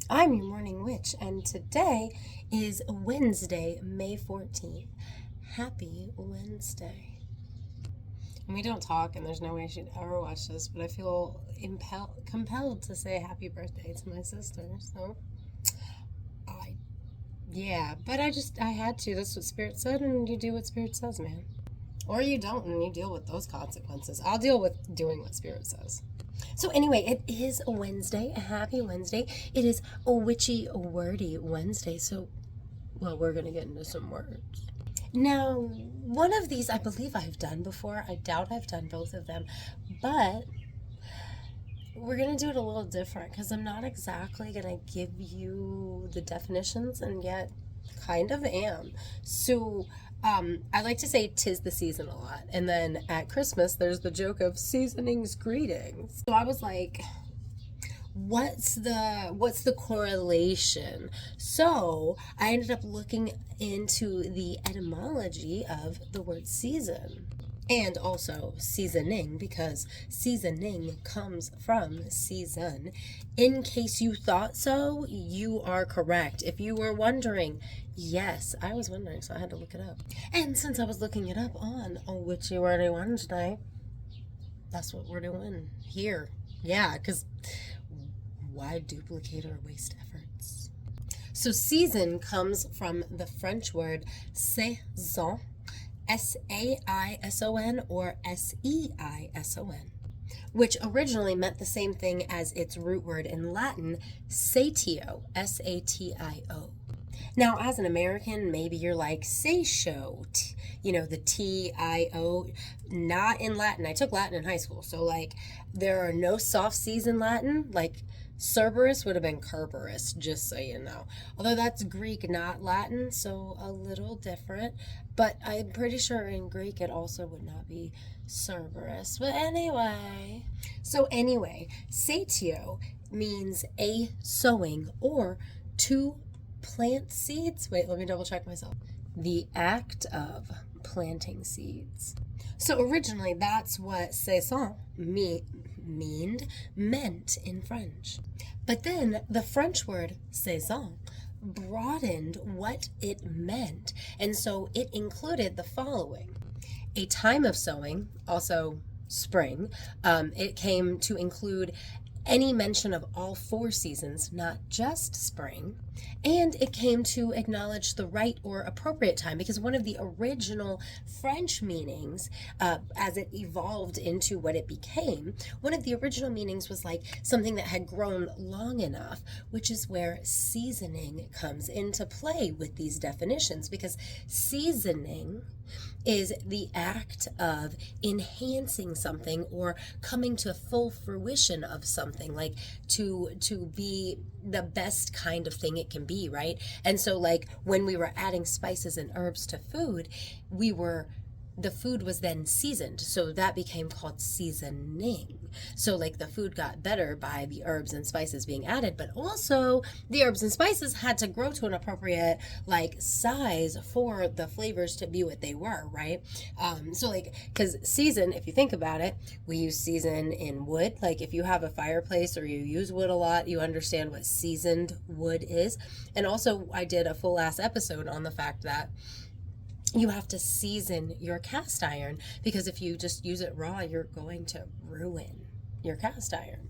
I'm your morning witch, and today is Wednesday, May 14th. Happy Wednesday. And we don't talk, and there's no way she'd ever watch this, but I feel compelled to say happy birthday to my sister. So, I, yeah, but I had to. That's what Spirit said, and you do what Spirit says, man. Or you don't, and you deal with those consequences. I'll deal with doing what Spirit says. So anyway, it is a Wednesday, a happy Wednesday. It is a Witchy Wordy Wednesday. So, well, we're going to get into some words. Now, one of these I believe I've done before. I doubt I've done both of them. But we're going to do it a little different because I'm not exactly going to give you the definitions, and yet kind of am. So, I like to say "'tis the season" a lot, and then at Christmas there's the joke of seasonings greetings. So I was like, what's the correlation? So I ended up looking into the etymology of the word season. And also seasoning, because seasoning comes from season. In case you thought so, you are correct. If you were wondering, yes, I was wondering, so I had to look it up. And since I was looking it up on a Witchy Wordy Wednesday, that's what we're doing here. Yeah, because why duplicate or waste efforts? So season comes from the French word saison, saison or seison, which originally meant the same thing as its root word in Latin, satio, satio. Now, as an American, maybe you're like, say show, the T-I-O, not in Latin. I took Latin in high school, so like there are no soft C's in Latin, like Cerberus would have been Kerberos, just so you know. Although that's Greek, not Latin, so a little different. But I'm pretty sure in Greek it also would not be Cerberus. But anyway. Satio means a sowing or to plant seeds. Wait, let me double check myself. The act of planting seeds. So originally that's what saison meant in French. But then the French word saison broadened what it meant, and so it included the following: a time of sowing, also spring. It came to include any mention of all four seasons, not just spring. And it came to acknowledge the right or appropriate time, because one of the original French meanings, as it evolved into what it became, one of the original meanings was like something that had grown long enough, which is where seasoning comes into play with these definitions, because seasoning is the act of enhancing something or coming to full fruition of something, like to be the best kind of thing it can be, right? And so like when we were adding spices and herbs to food, the food was then seasoned, so that became called seasoning. So like the food got better by the herbs and spices being added, but also the herbs and spices had to grow to an appropriate like size for the flavors to be what they were, right? So like, because season, if you think about it, we use season in wood. Like if you have a fireplace or you use wood a lot, you understand what seasoned wood is. And also I did a full ass episode on the fact that you have to season your cast iron, because if you just use it raw, you're going to ruin your cast iron.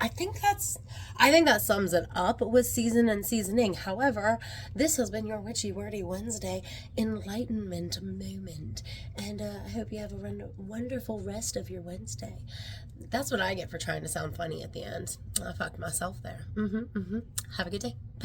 I think that sums it up with season and seasoning. However, this has been your Witchy Wordy Wednesday enlightenment moment, and I hope you have a wonderful rest of your Wednesday. That's what I get for trying to sound funny at the end. I fucked myself there. Have a good day. Bye.